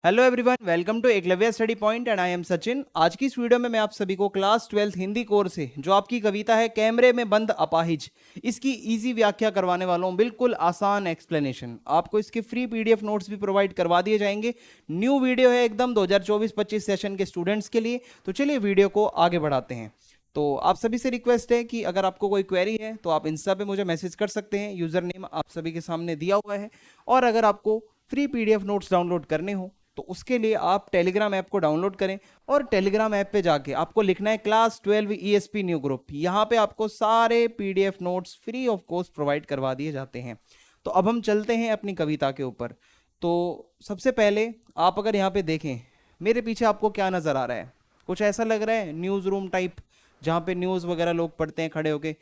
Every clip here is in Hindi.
Hello everyone, welcome to Eklavya study point and I am Sachin. आज की इस वीडियो में मैं आप सभी को क्लास 12th हिंदी कोर्स से जो आपकी कविता है कैमरे में बंद अपाहिज, इसकी इजी व्याख्या करवाने वाला हूं। बिल्कुल आसान एक्सप्लेनेशन। आपको इसके फ्री पीडीएफ नोट्स भी प्रोवाइड करवा दिए जाएंगे। न्यू वीडियो है एकदम 2024-25 सेशन के स्टूडेंट्स के लिए। तो चलिए वीडियो को आगे बढ़ाते हैं। तो आप सभी से रिक्वेस्ट है कि अगर आपको कोई क्वेरी है तो आप इंस्टा पे मुझे मैसेज कर सकते हैं। यूजर नेम आप सभी के सामने दिया हुआ है। और अगर आपको फ्री पीडीएफ नोट्स डाउनलोड करने हो तो उसके लिए आप टेलीग्राम ऐप को डाउनलोड करें और टेलीग्राम ऐप पे जाके आपको लिखना है क्लास 12 ईएसपी न्यू ग्रुप। यहाँ पे आपको सारे PDF notes free of cost provide करवा दिए जाते हैं। तो अब हम चलते हैं अपनी कविता के ऊपर। तो सबसे पहले आप अगर यहाँ पे देखें, मेरे पीछे आपको क्या नज़र आ रहा है? कुछ ऐसा लग रहा है न्यूज़ रूम टाइप, जहाँ पे न्यूज़ वगैरह लोग पढ़ते हैं खड़े होके।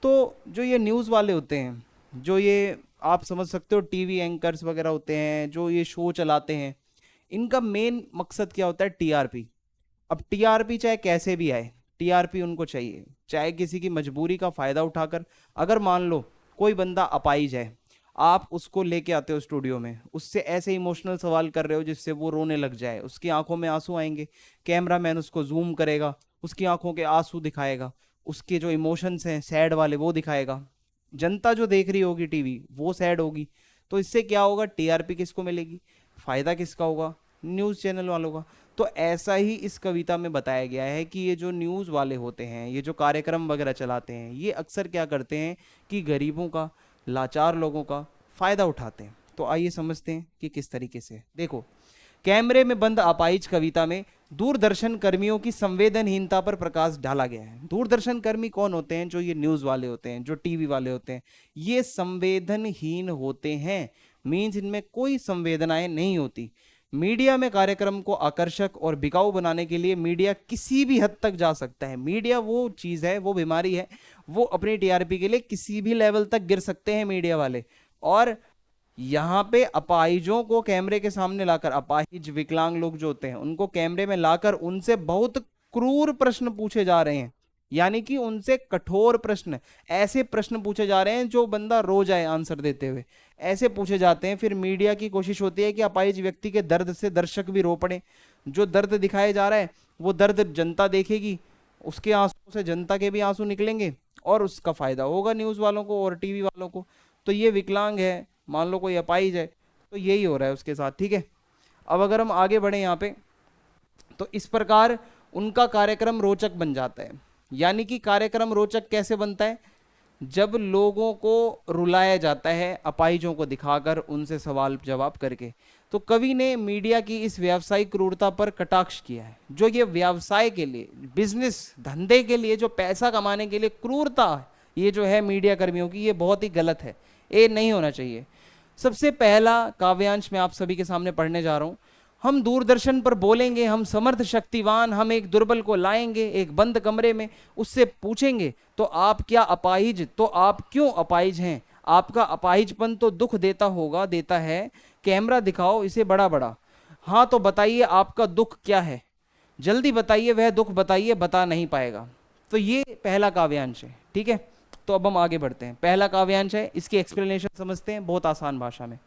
तो जो ये न्यूज़ वाले होते हैं, जो ये आप समझ सकते हो टीवी एंकर्स वगैरह होते हैं, जो ये शो चलाते हैं, इनका मेन मकसद क्या होता है? टीआरपी। अब टीआरपी चाहे कैसे भी आए, टीआरपी उनको चाहिए, चाहे किसी की मजबूरी का फायदा उठाकर। अगर मान लो कोई बंदा अपाहिज है, आप उसको लेके आते हो स्टूडियो में, उससे ऐसे इमोशनल सवाल कर रहे हो जिससे वो रोने लग जाए, उसकी आंखों में आंसू आएंगे, कैमरामैन उसको जूम करेगा, उसकी आंखों के आंसू दिखाएगा, उसके जो इमोशंस हैं सैड वाले वो दिखाएगा। जनता जो देख रही होगी टीवी वो सैड होगी। तो इससे क्या होगा? टीआरपी किसको मिलेगी? फायदा किसका होगा? न्यूज़ चैनल वालों का। तो ऐसा ही इस कविता में बताया गया है कि ये जो न्यूज़ वाले होते हैं, ये जो कार्यक्रम वगैरह चलाते हैं, ये अक्सर क्या करते हैं कि गरीबों का, लाचार लोगों का फायदा उठाते हैं। तो आइए समझते हैं कि किस तरीके से। देखो, कैमरे में बंद अपाहिज कविता में दूरदर्शन कर्मियों की संवेदनहीनता पर प्रकाश डाला गया है। दूरदर्शन कर्मी कौन होते हैं? जो ये न्यूज़ वाले होते हैं, जो टीवी वाले होते हैं, ये संवेदनहीन होते हैं। मीन्स इनमें कोई संवेदनाएं नहीं होती। मीडिया में कार्यक्रम को आकर्षक और बिकाऊ बनाने के लिए मीडिया किसी भी हद तक जा सकता है। मीडिया वो चीज़ है, वो बीमारी है, वो अपनी टीआरपी के लिए किसी भी लेवल तक गिर सकते हैं मीडिया वाले। और यहाँ पे अपाहिजों को कैमरे के सामने लाकर, अपाहिज विकलांग लोग जो होते हैं उनको कैमरे में लाकर उनसे बहुत क्रूर प्रश्न पूछे जा रहे हैं। यानी कि उनसे कठोर प्रश्न, ऐसे प्रश्न पूछे जा रहे हैं जो बंदा रो जाए आंसर देते हुए, ऐसे पूछे जाते हैं। फिर मीडिया की कोशिश होती है कि अपाहिज व्यक्ति के दर्द से दर्शक भी रो पड़े। जो दर्द दिखाया जा रहा है वो दर्द जनता देखेगी, उसके आंसू से जनता के भी आंसू निकलेंगे और उसका फायदा होगा न्यूज़ वालों को और टीवी वालों को। तो ये विकलांग है, मान लो कोई अपाहिज है, तो यही हो रहा है उसके साथ। ठीक है, अब अगर हम आगे बढ़े यहाँ पे, तो इस प्रकार उनका कार्यक्रम रोचक बन जाता है। यानी कि कार्यक्रम रोचक कैसे बनता है? जब लोगों को रुलाया जाता है अपाहिजों को दिखाकर, उनसे सवाल जवाब करके। तो कवि ने मीडिया की इस व्यावसायिक क्रूरता पर कटाक्ष किया है। जो ये व्यवसाय के लिए, बिजनेस धंधे के लिए, जो पैसा कमाने के लिए क्रूरता ये जो है मीडिया कर्मियों की, ये बहुत ही गलत है, ये नहीं होना चाहिए। सबसे पहला काव्यांश मैं आप सभी के सामने पढ़ने जा रहा हूं। हम दूरदर्शन पर बोलेंगे, हम समर्थ शक्तिवान, हम एक दुर्बल को लाएंगे एक बंद कमरे में, उससे पूछेंगे तो आप क्या अपाहिज, तो आप क्यों अपाहिज हैं? आपका अपाहिजपन तो दुख देता होगा, देता है। कैमरा दिखाओ इसे बड़ा बड़ा। हाँ तो बताइए आपका दुख क्या है? जल्दी बताइए, वह दुख बताइए, बता नहीं पाएगा। तो ये पहला काव्यांश है। ठीक है, तो अब हम आगे बढ़ते हैं। पहला काव्यांश है, इसकी एक्सप्लेनेशन समझते हैं बहुत आसान भाषा में।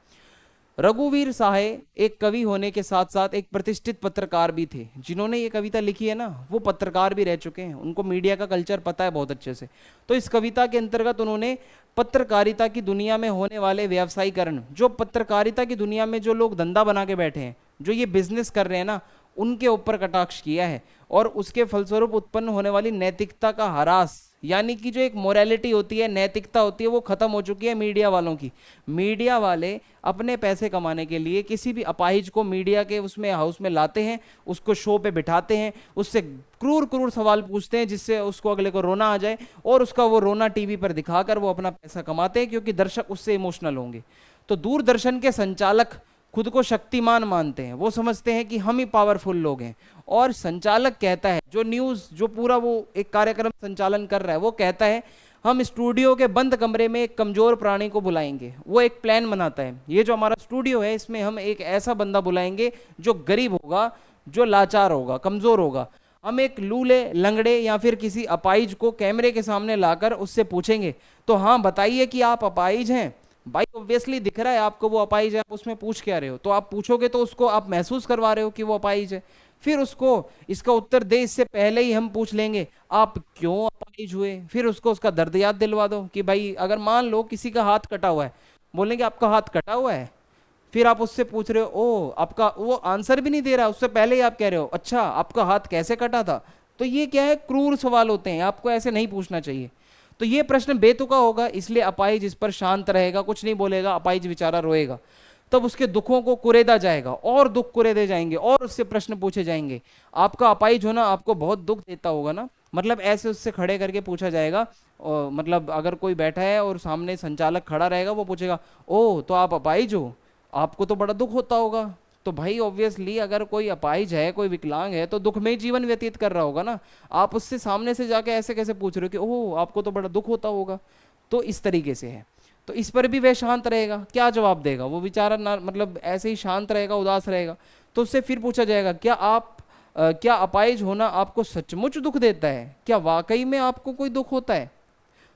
रघुवीर साहे एक कवि होने के साथ साथ एक प्रतिष्ठित पत्रकार भी थे। जिन्होंने ये कविता लिखी है ना, वो पत्रकार भी रह चुके हैं, उनको मीडिया का कल्चर पता है बहुत अच्छे से। तो इस कविता के अंतर्गत उन्होंने पत्रकारिता की दुनिया में होने वाले व्यवसायीकरण, जो पत्रकारिता की दुनिया में जो लोग धंधा बना के बैठे हैं, जो ये बिजनेस कर रहे हैं ना, उनके ऊपर कटाक्ष किया है। और उसके फलस्वरूप उत्पन्न होने वाली नैतिकता का ह्रास, यानी कि जो एक मोरालिटी होती है, नैतिकता होती है, वो खत्म हो चुकी है मीडिया वालों की। मीडिया वाले अपने पैसे कमाने के लिए किसी भी अपाहिज को मीडिया के उसमें हाउस में लाते हैं, उसको शो पे बिठाते हैं, उससे क्रूर क्रूर सवाल पूछते हैं जिससे उसको अगले को रोना आ जाए, और उसका वो रोना टीवी पर दिखाकर वो अपना पैसा कमाते हैं, क्योंकि दर्शक उससे इमोशनल होंगे। तो दूरदर्शन के संचालक खुद को शक्तिमान मानते हैं, वो समझते हैं कि हम ही पावरफुल लोग हैं। और संचालक कहता है, जो न्यूज़, जो पूरा वो एक कार्यक्रम संचालन कर रहा है, वो कहता है हम स्टूडियो के बंद कमरे में एक कमजोर प्राणी को बुलाएंगे। वो एक प्लान बनाता है, ये जो हमारा स्टूडियो है इसमें हम एक ऐसा बंदा बुलाएंगे जो गरीब होगा, जो लाचार होगा, कमजोर होगा। हम एक लूले, लंगड़े या फिर किसी अपाहिज को कैमरे के सामने लाकर उससे पूछेंगे तो हाँ बताइए कि आप अपाहिज हैं, भाई ऑब्वियसली दिख रहा है आपको वो अपाहिज है, आप उसमें पूछ क्या रहे हो? तो आप पूछोगे तो उसको आप महसूस करवा रहे हो कि वो अपाहिज है, फिर उसको इसका उत्तर दे इससे पहले ही हम पूछ लेंगे आप क्यों अपाहिज हुए, फिर उसको उसका दर्द याद दिलवा दो कि भाई अगर मान लो किसी का हाथ कटा हुआ है, बोलेंगे आपका हाथ कटा हुआ है, फिर आप उससे पूछ रहे हो ओ आपका, वो आंसर भी नहीं दे रहा, उससे पहले ही आप कह रहे हो अच्छा आपका हाथ कैसे कटा था। तो ये क्या है, क्रूर सवाल होते हैं, आपको ऐसे नहीं पूछना चाहिए। तो ये प्रश्न बेतुका होगा, इसलिए अपाहिज इस पर शांत रहेगा, कुछ नहीं बोलेगा, अपाहिज बेचारा रोएगा। तब उसके दुखों को कुरेदा जाएगा और दुख कुरेदे जाएंगे और उससे प्रश्न पूछे जाएंगे। आपका अपाहिज होना आपको बहुत दुख देता होगा ना, मतलब ऐसे उससे खड़े करके पूछा जाएगा, और मतलब अगर कोई बैठा है और सामने संचालक खड़ा रहेगा, वो पूछेगा ओ तो आप अपाहिज हो, आपको तो बड़ा दुख होता होगा। तो भाई ऑब्वियसली अगर कोई अपाहिज है, कोई विकलांग है, तो दुख में ही जीवन व्यतीत कर रहा होगा ना। आप उससे सामने से जाके ऐसे कैसे पूछ रहे हो कि ओह आपको तो बड़ा दुख होता होगा। तो इस तरीके से है। तो इस पर भी वह शांत रहेगा, क्या जवाब देगा वो बेचारा ना, मतलब ऐसे ही शांत रहेगा, उदास रहेगा। तो उससे फिर पूछा जाएगा क्या अपाहिज होना आपको सचमुच दुख देता है, क्या वाकई में आपको कोई दुख होता है?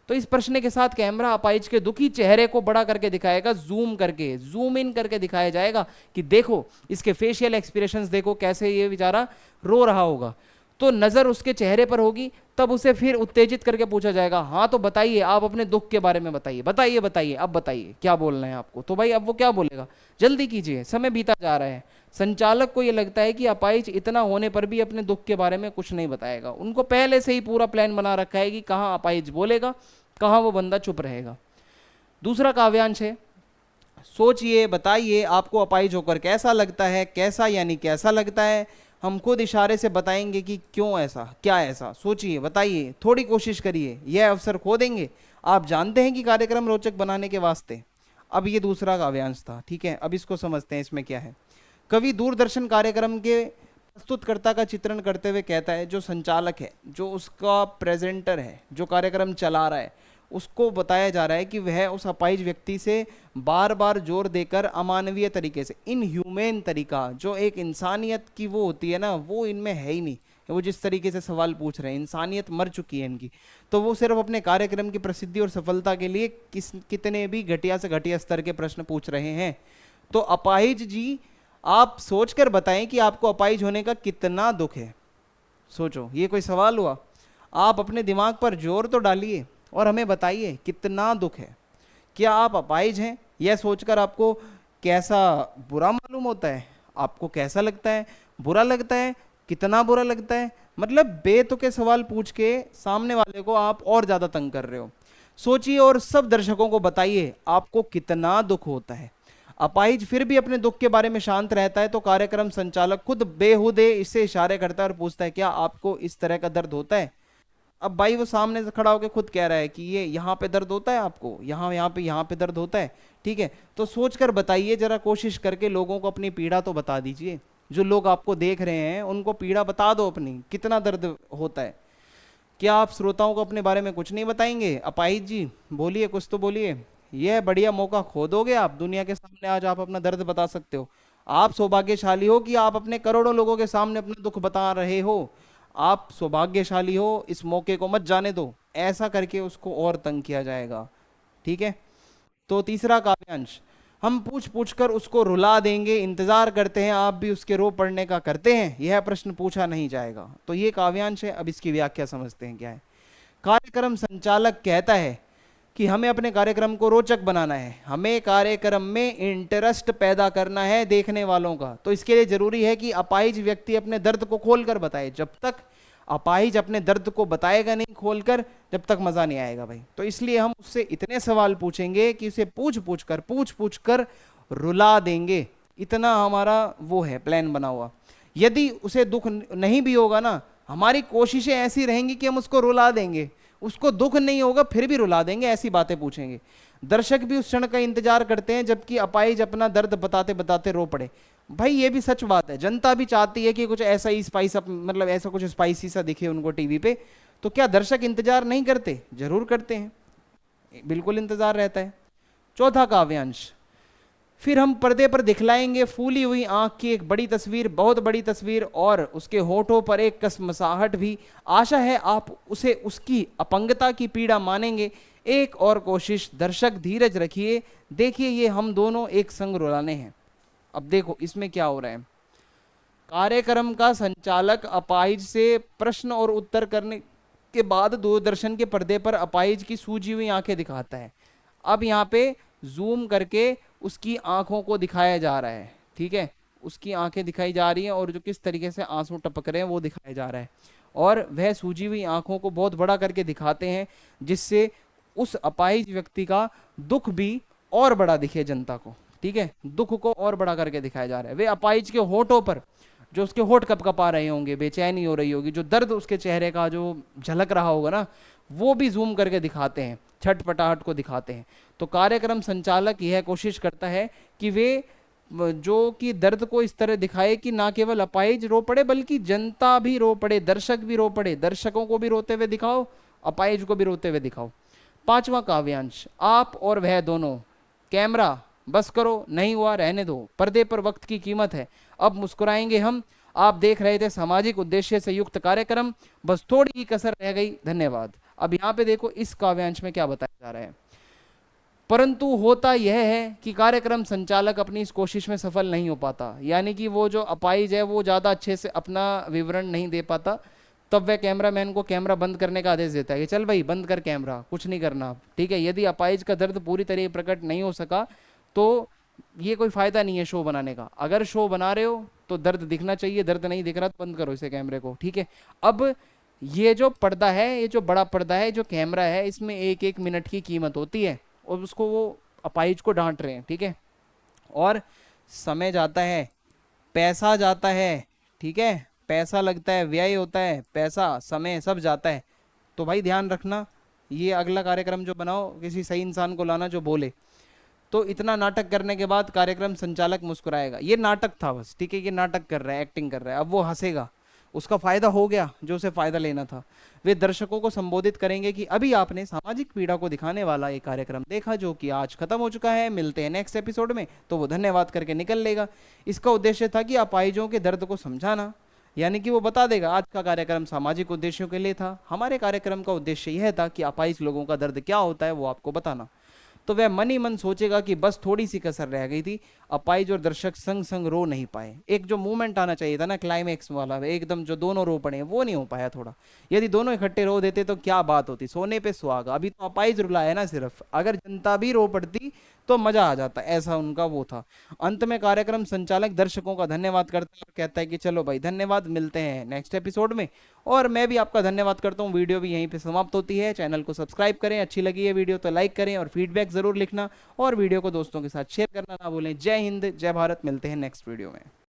तो इस प्रश्न के साथ कैमरा अपाहिज के दुखी चेहरे को बड़ा करके दिखाएगा, जूम करके, जूम इन करके दिखाया जाएगा कि देखो इसके फेशियल एक्सप्रेशंस देखो कैसे ये बेचारा रो रहा होगा। तो नजर उसके चेहरे पर होगी, तब उसे फिर उत्तेजित करके पूछा जाएगा हाँ तो बताइए आप अपने दुख के बारे में बताइए, बताइए बताइए अब बताइए क्या बोलना है आपको। तो भाई अब वो क्या बोलेगा, जल्दी कीजिए समय बीता जा रहा है। संचालक को ये लगता है कि अपाहिज इतना होने पर भी अपने दुख के बारे में कुछ नहीं बताएगा, उनको पहले से ही पूरा प्लान बना रखा है कि कहाँ अपाहिज बोलेगा, कहाँ वो बंदा चुप रहेगा। दूसरा काव्यांश है, सोचिए बताइए आपको अपाहिज होकर कैसा लगता है, कैसा यानी कैसा लगता है। हम खुद इशारे से बताएंगे कि क्यों ऐसा, क्या ऐसा, सोचिए बताइए, थोड़ी कोशिश करिए, यह अवसर खो देंगे। आप जानते हैं कि कार्यक्रम रोचक बनाने के वास्ते। अब ये दूसरा काव्यांश था, ठीक है, अब इसको समझते हैं इसमें क्या है। कवि दूरदर्शन कार्यक्रम के प्रस्तुतकर्ता का चित्रण करते हुए कहता है, जो संचालक है, जो उसका प्रेजेंटर है, जो कार्यक्रम चला रहा है, उसको बताया जा रहा है कि वह उस अपाहिज व्यक्ति से बार बार जोर देकर अमानवीय तरीके से, इनह्यूमेन तरीका, जो एक इंसानियत की वो होती है ना, वो इनमें है ही नहीं। वो जिस तरीके से सवाल पूछ रहे हैं, इंसानियत मर चुकी है इनकी। तो वो सिर्फ अपने कार्यक्रम की प्रसिद्धि और सफलता के लिए कितने भी घटिया से घटिया स्तर के प्रश्न पूछ रहे हैं। तो अपाहिज जी आप सोचकर बताएं कि आपको अपाहिज होने का कितना दुख है। सोचो, ये कोई सवाल हुआ? आप अपने दिमाग पर जोर तो डालिए और हमें बताइए कितना दुख है। क्या आप अपाहिज हैं, यह सोचकर आपको कैसा बुरा मालूम होता है, आपको कैसा लगता है, बुरा लगता है, कितना बुरा लगता है? मतलब बेतुके सवाल पूछ के सामने वाले को आप और ज्यादा तंग कर रहे हो। सोचिए और सब दर्शकों को बताइए आपको कितना दुख होता है। अपाहिज फिर भी अपने दुख के बारे में शांत रहता है, तो कार्यक्रम संचालक खुद बेहुदे इससे इशारे करता है और पूछता है क्या आपको इस तरह का दर्द होता है? अब भाई वो सामने से खड़ा होकर खुद कह रहा है कि ये यहाँ पे दर्द होता है आपको, यहाँ पे दर्द होता है, ठीक है। तो सोचकर बताइए जरा, कोशिश करके लोगों को अपनी पीड़ा तो बता दीजिए। जो लोग आपको देख रहे हैं उनको पीड़ा बता दो अपनी, कितना दर्द होता है। क्या आप श्रोताओं को अपने बारे में कुछ नहीं बताएंगे? अपाहिज जी बोलिए, कुछ तो बोलिए। यह बढ़िया मौका खो दोगे आप, दुनिया के सामने आज आप अपना दर्द बता सकते हो। आप सौभाग्यशाली हो कि आप अपने करोड़ों लोगों के सामने अपना दुख बता रहे हो। आप सौभाग्यशाली हो, इस मौके को मत जाने दो। ऐसा करके उसको और तंग किया जाएगा, ठीक है। तो तीसरा काव्यांश, हम पूछ पूछ कर उसको रुला देंगे, इंतजार करते हैं आप भी उसके रो पड़ने का करते हैं, यह प्रश्न पूछा नहीं जाएगा। तो ये काव्यांश है। अब इसकी व्याख्या समझते हैं क्या है। कार्यक्रम संचालक कहता है कि हमें अपने कार्यक्रम को रोचक बनाना है, हमें कार्यक्रम में इंटरेस्ट पैदा करना है देखने वालों का। तो इसके लिए जरूरी है कि अपाहिज व्यक्ति अपने दर्द को खोलकर बताए। जब तक अपाहिज अपने दर्द को बताएगा नहीं खोलकर, जब तक मजा नहीं आएगा भाई। तो इसलिए हम उससे इतने सवाल पूछेंगे कि उसे पूछ पूछ कर रुला देंगे। इतना हमारा वो है प्लान बना हुआ। यदि उसे दुख नहीं भी होगा ना, हमारी कोशिशें ऐसी रहेंगी कि हम उसको रुला देंगे। उसको दुख नहीं होगा फिर भी रुला देंगे, ऐसी बातें पूछेंगे। दर्शक भी उस क्षण का इंतजार करते हैं जबकि अपाहिज अपना दर्द बताते बताते रो पड़े। भाई ये भी सच बात है, जनता भी चाहती है कि कुछ ऐसा ही स्पाइस अप, मतलब ऐसा कुछ स्पाइसी सा दिखे उनको टीवी पे। तो क्या दर्शक इंतजार नहीं करते? जरूर करते हैं, बिल्कुल इंतजार रहता है। चौथा काव्यांश, फिर हम पर्दे पर दिखलाएंगे फूली हुई आंख की एक बड़ी तस्वीर, बहुत बड़ी तस्वीर, और उसके होठों पर एक कसमसाहट भी। आशा है आप उसे उसकी अपंगता की पीड़ा मानेंगे। एक और कोशिश दर्शक, धीरज रखिए, देखिए ये हम दोनों एक संग रुलाने हैं। अब देखो इसमें क्या हो रहा है। कार्यक्रम का संचालक अपाहिज से प्रश्न और उत्तर करने के बाद दूरदर्शन के पर्दे पर अपाहिज की सूजी हुई आंखें दिखाता है। अब यहाँ पे जूम करके उसकी आंखों को दिखाया जा रहा है, ठीक है, उसकी आंखें दिखाई जा रही हैं और जो किस तरीके से आंसू टपक रहे हैं वो दिखाया जा रहा है। और वह सूजी हुई आंखों को बहुत बड़ा करके दिखाते हैं, जिससे उस अपाहिज व्यक्ति का दुख भी और बड़ा दिखे जनता को, ठीक है, दुख को और बड़ा करके दिखाया जा रहा है। वे अपाहिज के होठों पर, जो उसके होठ कपकपा रहे होंगे, बेचैनी हो रही होगी, जो दर्द उसके चेहरे का जो झलक रहा होगा ना, वो भी जूम करके दिखाते हैं, छटपटाहट को दिखाते हैं। तो कार्यक्रम संचालक यह कोशिश करता है कि वे जो कि दर्द को इस तरह दिखाए कि ना केवल अपाहिज रो पड़े बल्कि जनता भी रो पड़े, दर्शक भी रो पड़े। दर्शकों को भी रोते हुए दिखाओ, अपाहिज को भी रोते हुए दिखाओ। पांचवा काव्यांश, आप और वह दोनों। कैमरा बस करो, नहीं हुआ रहने दो, पर्दे पर वक्त की कीमत है, अब मुस्कुराएंगे हम। आप देख रहे थे सामाजिक उद्देश्य से युक्त कार्यक्रम, बस थोड़ी ही कसर रह गई, धन्यवाद। अब यहाँ पे देखो इस काव्यांश में क्या बताया जा रहा है। परंतु होता यह है कि कार्यक्रम संचालक अपनी इस कोशिश में सफल नहीं हो पाता, यानी कि वो जो अपाहिज है वो ज़्यादा अच्छे से अपना विवरण नहीं दे पाता। तब वह कैमरामैन को कैमरा बंद करने का आदेश देता है कि चल भाई बंद कर कैमरा, कुछ नहीं करना, ठीक है। यदि अपाहिज का दर्द पूरी तरह प्रकट नहीं हो सका तो ये कोई फायदा नहीं है शो बनाने का। अगर शो बना रहे हो तो दर्द दिखना चाहिए, दर्द नहीं दिख रहा तो बंद करो इसे कैमरे को, ठीक है। अब ये जो पर्दा है, ये जो बड़ा पर्दा है, जो कैमरा है, इसमें एक एक मिनट की कीमत होती है और उसको वो अपाहिज को डांट रहे हैं, ठीक है। और समय जाता है, पैसा जाता है, ठीक है, पैसा लगता है, व्यय होता है, पैसा समय सब जाता है। तो भाई ध्यान रखना, ये अगला कार्यक्रम जो बनाओ किसी सही इंसान को लाना जो बोले। तो इतना नाटक करने के बाद कार्यक्रम संचालक मुस्कुराएगा। ये नाटक था बस, ठीक है, ये नाटक कर रहा है, एक्टिंग कर रहा है। अब वो हंसेगा, उसका फायदा हो गया जो उसे फायदा लेना था। वे दर्शकों को संबोधित करेंगे कि अभी आपने सामाजिक पीड़ा को दिखाने वाला एक कार्यक्रम देखा जो कि आज खत्म हो चुका है, मिलते हैं नेक्स्ट एपिसोड में। तो वो धन्यवाद करके निकल लेगा। इसका उद्देश्य था कि अपाहिजों के दर्द को समझाना, यानी कि वो बता देगा आज का कार्यक्रम सामाजिक उद्देश्यों के लिए था, हमारे कार्यक्रम का उद्देश्य यह था कि अपाहिज लोगों का दर्द क्या होता है वो आपको बताना। तो वह मन ही मन सोचेगा कि बस थोड़ी सी कसर रह गई थी, अपाहिज और दर्शक संग संग रो नहीं पाए। एक जो मूवमेंट आना चाहिए था ना क्लाइमैक्स वाला, एकदम जो दोनों रो पड़े, वो नहीं हो पाया थोड़ा। यदि दोनों इकट्ठे रो देते तो क्या बात होती, सोने पे सुहागा। अभी तो अपाहिज रुलाया ना सिर्फ, अगर जनता भी रो पड़ती तो मजा आ जाता, ऐसा उनका वो था। अंत में कार्यक्रम संचालक दर्शकों का धन्यवाद करता है और कहता है कि चलो भाई धन्यवाद, मिलते हैं नेक्स्ट एपिसोड में। और मैं भी आपका धन्यवाद करता हूँ। वीडियो भी यहीं पे समाप्त होती है। चैनल को सब्सक्राइब करें, अच्छी लगी है वीडियो तो लाइक करें और फीडबैक जरूर लिखना और वीडियो को दोस्तों के साथ शेयर करना ना भूलें। जय हिंद, जय भारत, मिलते हैं नेक्स्ट वीडियो में।